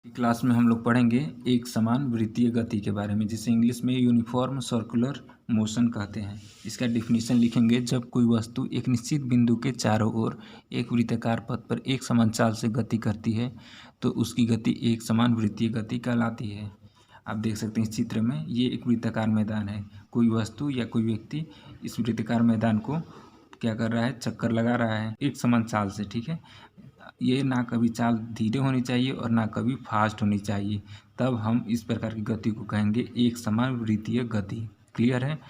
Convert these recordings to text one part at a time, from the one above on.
Class में हम लोग पढ़ेंगे एक समान वृत्तीय गति के बारे में, जिसे इंग्लिश में यूनिफॉर्म सर्कुलर मोशन कहते हैं। इसका डिफिनीशन लिखेंगे। जब कोई वस्तु एक निश्चित बिंदु के चारों ओर एक वृत्ताकार पथ पर एक समान चाल से गति करती है तो उसकी गति एक समान वृत्तीय गति कहलाती है। आप देख सकते हैं इस चित्र में, ये एक वृत्ताकार मैदान है। कोई वस्तु या कोई व्यक्ति इस वृत्ताकार मैदान को क्या कर रहा है, चक्कर लगा रहा है एक समान चाल से। ठीक है, ये ना कभी चाल धीरे होनी चाहिए और ना कभी फास्ट होनी चाहिए, तब हम इस प्रकार की गति को कहेंगे एक समान वृत्तीय गति। क्लियर है?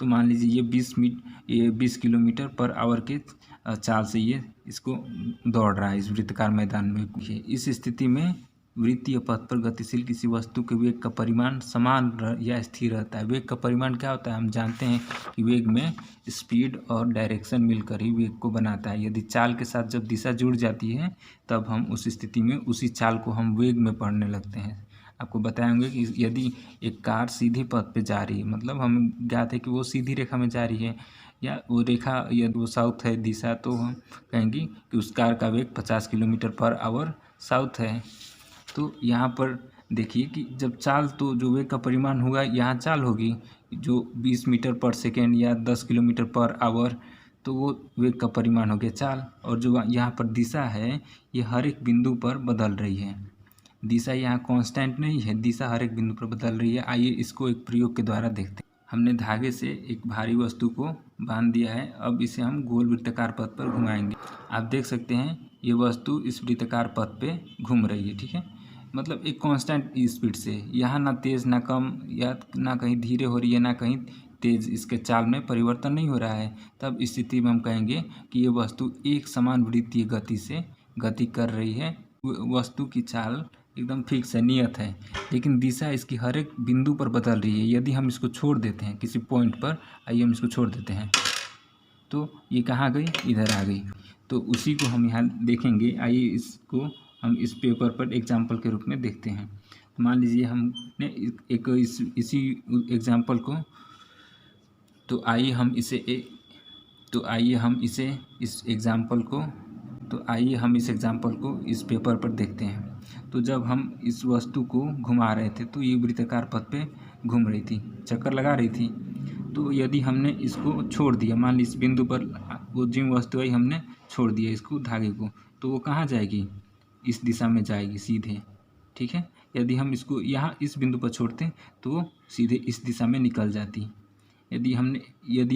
तो मान लीजिए ये 20 किलोमीटर पर आवर के चाल से ये इसको दौड़ रहा है इस वृत्ताकार मैदान में। इस स्थिति में वृत्तीय पथ पर गतिशील किसी वस्तु के वेग का परिमाण समान या स्थिर रहता है। वेग का परिमाण क्या होता है? हम जानते हैं कि वेग में स्पीड और डायरेक्शन मिलकर ही वेग को बनाता है। यदि चाल के साथ जब दिशा जुड़ जाती है तब हम उस स्थिति में उसी चाल को हम वेग में पढ़ने लगते हैं। आपको बताएंगे कि यदि एक कार सीधे पथ पे जा रही है, मतलब हम ज्ञात है कि वो सीधी रेखा में जा रही है, या वो रेखा यदि वो साउथ है दिशा, तो हम कहेंगे कि उस कार का वेग 50 किलोमीटर पर आवर साउथ है। तो यहाँ पर देखिए कि जब चाल, तो जो वेग का परिमाण होगा यहाँ चाल होगी जो 20 मीटर पर सेकेंड या 10 किलोमीटर पर आवर, तो वो वेग का परिमाण हो गया चाल। और जो यहाँ पर दिशा है ये हर एक बिंदु पर बदल रही है। दिशा यहाँ कांस्टेंट नहीं है, दिशा हर एक बिंदु पर बदल रही है। आइए इसको एक प्रयोग के द्वारा देखते हैं। हमने धागे से एक भारी वस्तु को बांध दिया है। अब इसे हम गोल वृत्ताकार पथ पर घुमाएंगे। आप देख सकते हैं ये वस्तु इस वृत्ताकार पथ पे घूम रही है। ठीक है, मतलब एक कांस्टेंट स्पीड से, यहाँ ना तेज़ ना कम, या ना कहीं धीरे हो रही है ना कहीं तेज़, इसके चाल में परिवर्तन नहीं हो रहा है। तब इस स्थिति में हम कहेंगे कि ये वस्तु एक समान वृत्तीय गति से गति कर रही है। वस्तु की चाल एकदम फिक्स है, नियत है, लेकिन दिशा इसकी हर एक बिंदु पर बदल रही है। यदि हम इसको छोड़ देते हैं किसी पॉइंट पर, आइए हम इसको छोड़ देते हैं, तो ये कहाँ गई? इधर आ गई। तो उसी को हम यहाँ देखेंगे। आइए इसको हम इस पेपर पर एग्जाम्पल के रूप में देखते हैं। तो मान लीजिए हमने इसी एग्जाम्पल को, तो आइए हम इस एग्जाम्पल को इस पेपर पर देखते हैं। तो जब हम इस वस्तु को घुमा रहे थे तो ये वृत्ताकार पथ पे घूम रही थी, चक्कर लगा रही थी। तो यदि हमने इसको छोड़ दिया, मान लीजिए इस बिंदु पर वो जिन वस्तु है हमने छोड़ दिया इसको, धागे को, तो वो कहाँ जाएगी? इस दिशा में जाएगी सीधे। ठीक है, यदि हम इसको यहाँ इस बिंदु पर छोड़ते तो वो सीधे इस दिशा में निकल जाती। यदि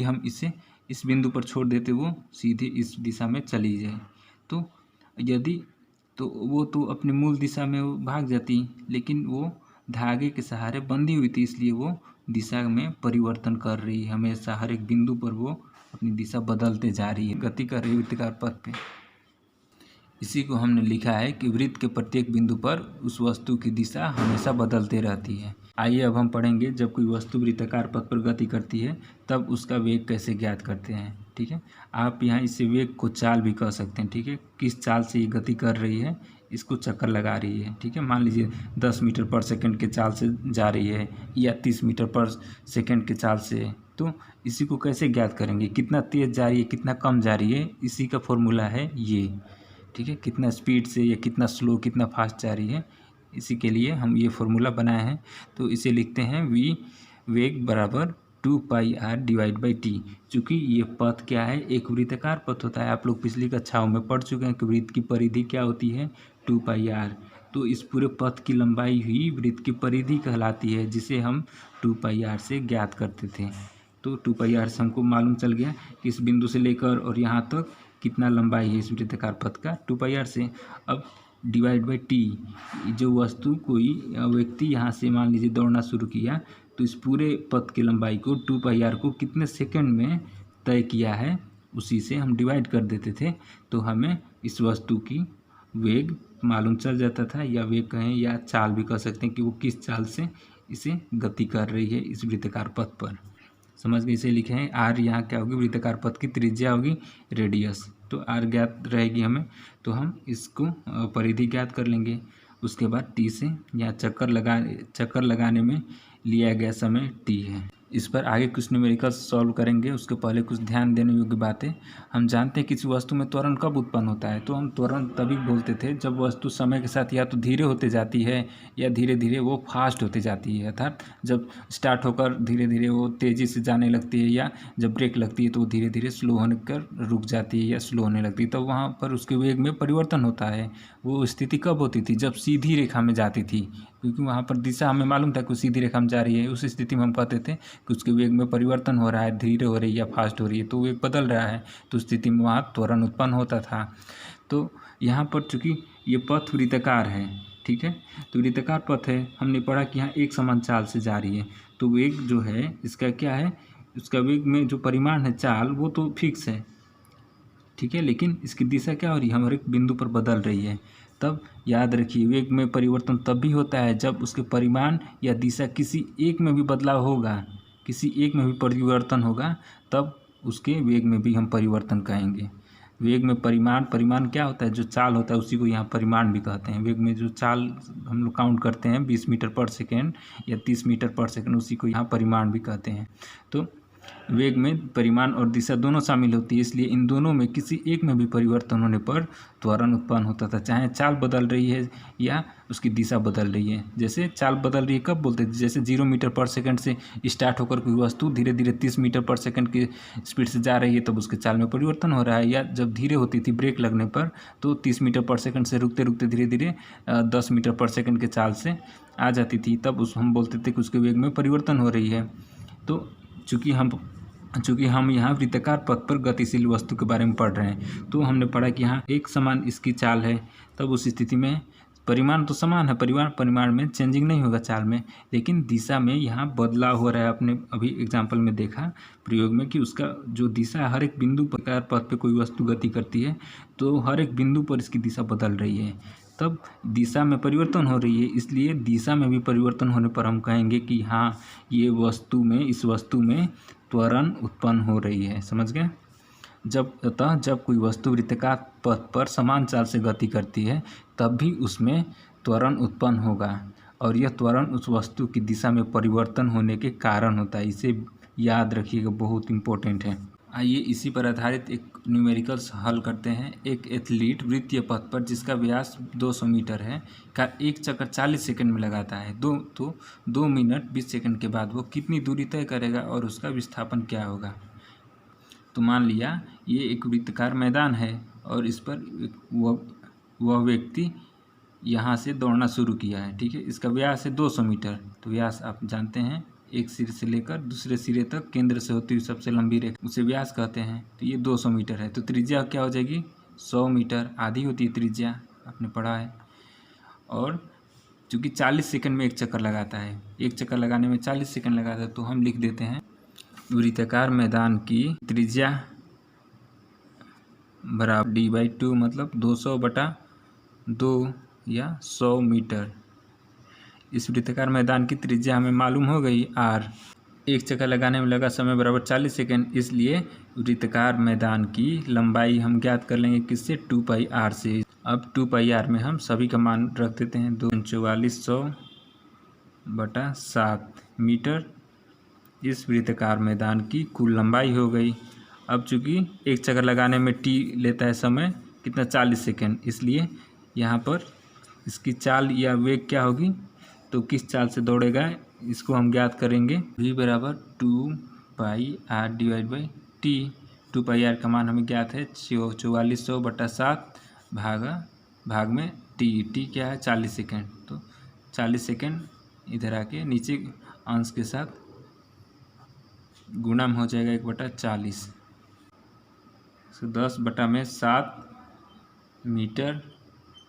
हम इसे इस बिंदु पर छोड़ देते वो सीधे इस दिशा में चली जाए, तो वो तो अपनी मूल दिशा में वो भाग जाती, लेकिन वो धागे के सहारे बंधी हुई थी, इसलिए वो दिशा में परिवर्तन कर रही है। हमेशा हर एक बिंदु पर वो अपनी दिशा बदलते जा रही है, गति कर रही है वृत्ताकार पथ पे। इसी को हमने लिखा है कि वृत्त के प्रत्येक बिंदु पर उस वस्तु की दिशा हमेशा बदलते रहती है। आइए अब हम पढ़ेंगे जब कोई वस्तु वृत्ताकार पथ पर गति करती है तब उसका वेग कैसे ज्ञात करते हैं। ठीक है, आप यहाँ इसे वेग को चाल भी कह सकते हैं। ठीक है, किस चाल से ये गति कर रही है, इसको चक्कर लगा रही है। ठीक है, मान लीजिए 10 मीटर पर सेकंड के चाल से जा रही है या 30 मीटर पर सेकंड के चाल से, तो इसी को कैसे ज्ञात करेंगे? कितना तेज़ जा रही है, कितना कम जा रही है, इसी का फॉर्मूला है ये। ठीक है, कितना स्पीड से या कितना स्लो, कितना फास्ट जा रही है, इसी के लिए हम ये फॉर्मूला बनाए हैं। तो इसे लिखते हैं v वेग बराबर 2πr डिवाइड बाई टी। चूँकि ये पथ क्या है, एक वृत्ताकार पथ होता है। आप लोग पिछली कक्षाओं में पढ़ चुके हैं कि वृत्त की परिधि क्या होती है, 2πr। तो इस पूरे पथ की लंबाई ही वृत्त की परिधि कहलाती है, जिसे हम 2πr से ज्ञात करते थे। तो 2πr से हमको मालूम चल गया कि इस बिंदु से लेकर और यहाँ तक कितना लंबाई है इस वृत्ताकार पथ का, 2πr से। अब डिवाइड बाई टी, जो वस्तु कोई व्यक्ति यहाँ से मान लीजिए दौड़ना शुरू किया, तो इस पूरे पथ की लंबाई को 2πr को कितने सेकंड में तय किया है उसी से हम डिवाइड कर देते थे, तो हमें इस वस्तु की वेग मालूम चल जाता था, या वेग कहें या चाल भी कह सकते हैं कि वो किस चाल से इसे गति कर रही है इस वृत्ताकार पथ पर। समझ गए? इसे लिखे हैं आर, यहाँ क्या होगी, वृत्ताकार पथ की त्रिज्या होगी रेडियस। तो आर ज्ञात रहेगी हमें, तो हम इसको परिधि ज्ञात कर लेंगे। उसके बाद टी से, यहाँ चक्कर लगाने में लिया गया समय टी है। इस पर आगे कुछ न्यूमेरिकल्स सॉल्व करेंगे, उसके पहले कुछ ध्यान देने योग्य बातें। हम जानते हैं किसी वस्तु में त्वरण कब उत्पन्न होता है, तो हम त्वरण तभी बोलते थे जब वस्तु समय के साथ या तो धीरे होते जाती है या धीरे धीरे वो फास्ट होते जाती है, अर्थात जब स्टार्ट होकर धीरे धीरे वो तेज़ी से जाने लगती है या जब ब्रेक लगती है तो वो धीरे धीरे स्लो होने कर रुक जाती है या स्लो होने लगती है, तो वहाँ पर उसके वेग में परिवर्तन होता है। वो स्थिति कब होती थी, जब सीधी रेखा में जाती थी, क्योंकि वहाँ पर दिशा हमें मालूम था कि सीधी रेखा में जा रही है। उस स्थिति में हम कहते थे कि उसके वेग में परिवर्तन हो रहा है, धीरे हो रही है या फास्ट हो रही है, तो वेग बदल रहा है, तो उस स्थिति में वहाँ त्वरण उत्पन्न होता था। तो यहाँ पर चूँकि ये पथ वृत्ताकार है, ठीक है, तो वृत्ताकार पथ है, हमने पढ़ा कि यहाँ एक समान चाल से जा रही है, तो वेग जो है इसका क्या है, उसका वेग में जो परिमाण है चाल वो तो फिक्स है, ठीक है, लेकिन इसकी दिशा क्या हो रही है, हर एक बिंदु पर बदल रही है। तब याद रखिए वेग में परिवर्तन तब भी होता है जब उसके परिमाण या दिशा किसी एक में भी बदलाव होगा, किसी एक में भी परिवर्तन होगा, तब उसके वेग में भी हम परिवर्तन कहेंगे। वेग में परिमाण क्या होता है, जो चाल होता है उसी को यहाँ परिमाण भी कहते हैं। वेग में जो चाल हम लोग काउंट करते हैं 20 मीटर पर सेकेंड या 30 मीटर पर सेकेंड, उसी को यहाँ परिमाण भी कहते हैं। तो वेग में परिमाण और दिशा दोनों शामिल होती है, इसलिए इन दोनों में किसी एक में भी परिवर्तन होने पर त्वरण उत्पन्न होता था, चाहे चाल बदल रही है या उसकी दिशा बदल रही है। जैसे चाल बदल रही है कब बोलते हैं, जैसे 0 मीटर पर सेकंड से स्टार्ट होकर कोई वस्तु धीरे धीरे 30 मीटर पर सेकंड की स्पीड से जा रही है, तब उसके चाल में परिवर्तन हो रहा है। या जब धीरे होती थी ब्रेक लगने पर, तो 30 मीटर पर सेकंड से रुकते रुकते धीरे धीरे 10 मीटर पर सेकंड के चाल से आ जाती थी, तब हम बोलते थे कि उसके वेग में परिवर्तन हो रही है। तो चूँकि हम यहाँ वृत्ताकार पथ पर गतिशील वस्तु के बारे में पढ़ रहे हैं, तो हमने पढ़ा कि यहाँ एक समान इसकी चाल है, तब उस स्थिति में परिमाण तो समान है, परिमाण में चेंजिंग नहीं होगा चाल में, लेकिन दिशा में यहाँ बदलाव हो रहा है। आपने अभी एग्जाम्पल में देखा प्रयोग में कि उसका जो दिशा हर एक बिंदु पर पथ पे कोई वस्तु गति करती है, तो हर एक बिंदु पर इसकी दिशा बदल रही है, तब दिशा में परिवर्तन हो रही है। इसलिए दिशा में भी परिवर्तन होने पर हम कहेंगे कि हाँ, ये इस वस्तु में त्वरण उत्पन्न हो रही है। समझ गए? जब कोई वस्तु वृत्ताकार पथ पर समान चाल से गति करती है, तब भी उसमें त्वरण उत्पन्न होगा, और यह त्वरण उस वस्तु की दिशा में परिवर्तन होने के कारण होता है। इसे याद रखिएगा, बहुत इम्पोर्टेंट है। आइए इसी पर आधारित एक न्यूमेरिकल्स हल करते हैं। एक एथलीट वृत्तीय पथ पर जिसका व्यास 200 मीटर है का एक चक्कर 40 सेकंड में लगाता है। 2 मिनट 20 सेकंड के बाद वो कितनी दूरी तय करेगा और उसका विस्थापन क्या होगा। तो मान लिया ये एक वृत्ताकार मैदान है और इस पर वह व्यक्ति यहाँ से दौड़ना शुरू किया है, ठीक है। इसका व्यास है 200 मीटर। तो व्यास आप जानते हैं, एक सिरे से लेकर दूसरे सिरे तक केंद्र से होती हुई सबसे लंबी रेखा, उसे व्यास कहते हैं। तो ये 200 मीटर है, तो त्रिज्या क्या हो जाएगी 100 मीटर, आधी होती है त्रिज्या, आपने पढ़ा है। और चूँकि 40 सेकंड में एक चक्कर लगाता है, एक चक्कर लगाने में 40 सेकंड लगाता है, तो हम लिख देते हैं वृत्ताकार मैदान की त्रिज्या बराबर d/2, मतलब 200/2 या 100 मीटर। इस वृत्ताकार मैदान की त्रिज्या हमें मालूम हो गई r। एक चक्कर लगाने में लगा समय बराबर 40 सेकंड, इसलिए वृत्ताकार मैदान की लंबाई हम ज्ञात कर लेंगे किससे, 2πr से। अब 2πr में हम सभी का मान रख देते हैं, 2/4400/7 मीटर इस वृत्ताकार मैदान की कुल लंबाई हो गई। अब चूँकि एक चक्कर लगाने में t लेता है समय कितना, 40 सेकंड, इसलिए यहाँ पर इसकी चाल या वेग क्या होगी, तो किस चाल से दौड़ेगा इसको हम ज्ञात करेंगे। v बराबर 2πr/t। 2πr का मान हमें ज्ञात है 4400/7 भाग में t क्या है 40 सेकंड। तो 40 सेकंड इधर आके नीचे अंश के साथ गुणा में हो जाएगा 1/40, 10/7 मीटर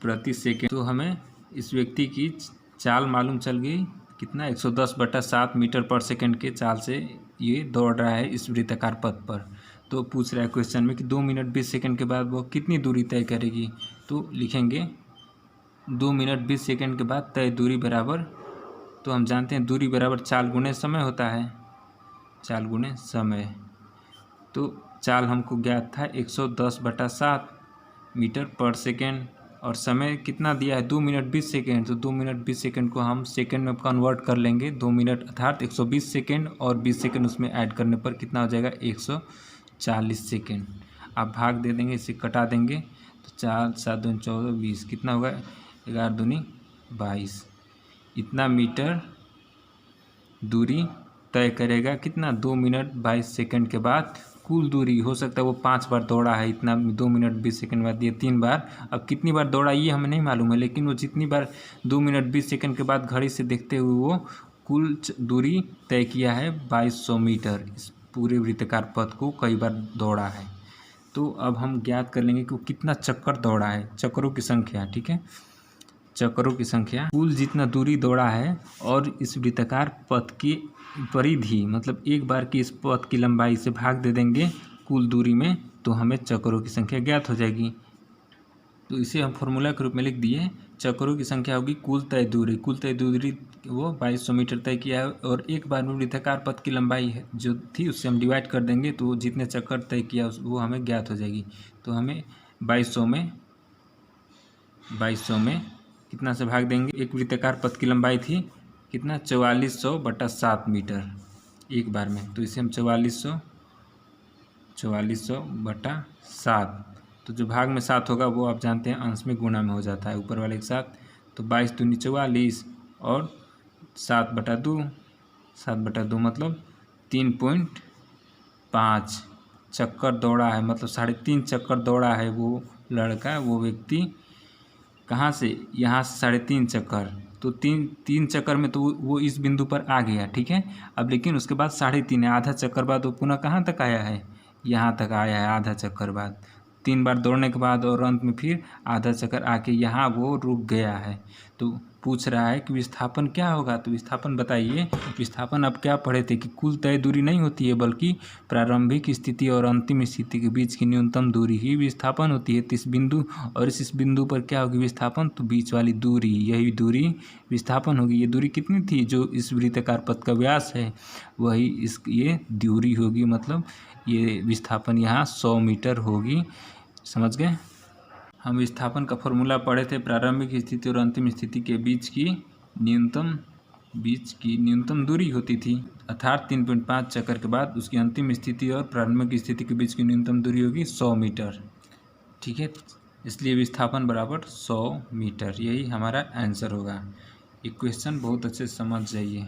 प्रति सेकंड। तो हमें इस व्यक्ति की चाल मालूम चल गई, कितना 110/7 मीटर पर सेकंड के चाल से ये दौड़ रहा है इस वृत्ताकार पथ पर। तो पूछ रहा है क्वेश्चन में कि 2 मिनट 20 सेकंड के बाद वो कितनी दूरी तय करेगी। तो लिखेंगे 2 मिनट 20 सेकंड के बाद तय दूरी बराबर, तो हम जानते हैं दूरी बराबर चाल गुणे समय होता है, चाल गुणे समय। तो चाल हमको ज्ञात था 110/7 मीटर पर सेकेंड, और समय कितना दिया है 2 मिनट 20 सेकेंड। तो 2 मिनट 20 सेकेंड को हम सेकेंड में कन्वर्ट कर लेंगे। 2 मिनट अर्थात 120 सेकेंड और 20 सेकेंड उसमें ऐड करने पर कितना हो जाएगा 140 सेकेंड। आप भाग दे देंगे, इसे कटा देंगे तो 4 7 दूनी 14 20 कितना होगा 11 दूनी 22। इतना मीटर दूरी तय करेगा कितना 2 मिनट 22 सेकेंड के बाद। कुल दूरी हो सकता है वो 5 बार दौड़ा है, इतना 2 मिनट 20 सेकेंड बाद ये 3 बार। अब कितनी बार दौड़ा ये हमें नहीं मालूम है, लेकिन वो जितनी बार 2 मिनट 20 सेकेंड के बाद घड़ी से देखते हुए वो कुल दूरी तय किया है 2200 मीटर। इस पूरे वृत्ताकार पथ को कई बार दौड़ा है। तो अब हम ज्ञात कर लेंगे कि वो कितना चक्कर दौड़ा है, चक्करों की संख्या। ठीक है, चक्करों की संख्या, कुल जितना दूरी दौड़ा है और इस वृत्ताकार पथ की परिधि मतलब एक बार की इस पथ की लंबाई से भाग दे देंगे कुल दूरी में, तो हमें चक्करों की संख्या ज्ञात हो जाएगी। तो इसे हम फॉर्मूला के रूप में लिख दिए। चक्करों की संख्या होगी कुल तय दूरी। कुल तय दूरी वो 2200 मीटर तय किया है और एक बार में वृत्ताकार पथ की लंबाई है जो थी उससे हम डिवाइड कर देंगे तो जितने चक्कर तय किया वो हमें ज्ञात हो जाएगी। तो हमें 2200 में कितना से भाग देंगे, एक वृत्ताकार पथ की लंबाई थी कितना 4400/7 मीटर एक बार में। तो इसे हम 4400/7, तो जो भाग में 7 होगा वो आप जानते हैं अंश में गुणा में हो जाता है ऊपर वाले के साथ। तो 22 दूनी 44 और 7/2, 7/2 मतलब 3.5 चक्कर दौड़ा है, मतलब 3.5 चक्कर दौड़ा है वो लड़का, वो व्यक्ति। कहाँ से, यहाँ से 3.5 चक्कर, तो तीन चक्कर में तो वो इस बिंदु पर आ गया। ठीक है, अब लेकिन उसके बाद 3.5 है, आधा चक्कर बाद वो पुनः कहाँ तक आया है, यहाँ तक आया है आधा चक्कर बाद। 3 बार दौड़ने के बाद और अंत में फिर आधा चक्कर आके यहाँ वो रुक गया है। तो पूछ रहा है कि विस्थापन क्या होगा। तो विस्थापन बताइए। विस्थापन अब क्या पढ़े थे कि कुल तय दूरी नहीं होती है बल्कि प्रारंभिक स्थिति और अंतिम स्थिति के बीच की न्यूनतम दूरी ही विस्थापन होती है। तो इस बिंदु और इस बिंदु पर क्या होगी विस्थापन, तो बीच वाली दूरी, यही दूरी विस्थापन होगी। ये दूरी कितनी थी, जो इस वृत्ताकार पथ का व्यास है वही ये दूरी होगी, मतलब ये विस्थापन यहाँ 100 मीटर होगी। समझ गए। हम विस्थापन का फॉर्मूला पढ़े थे, प्रारंभिक स्थिति और अंतिम स्थिति के बीच की न्यूनतम दूरी होती थी, अर्थात 3.5 चक्कर के बाद उसकी अंतिम स्थिति और प्रारंभिक स्थिति के बीच की न्यूनतम दूरी होगी 100 मीटर। ठीक है, इसलिए विस्थापन बराबर 100 मीटर, यही हमारा आंसर होगा। ये क्वेश्चन बहुत अच्छे से समझ जाइए।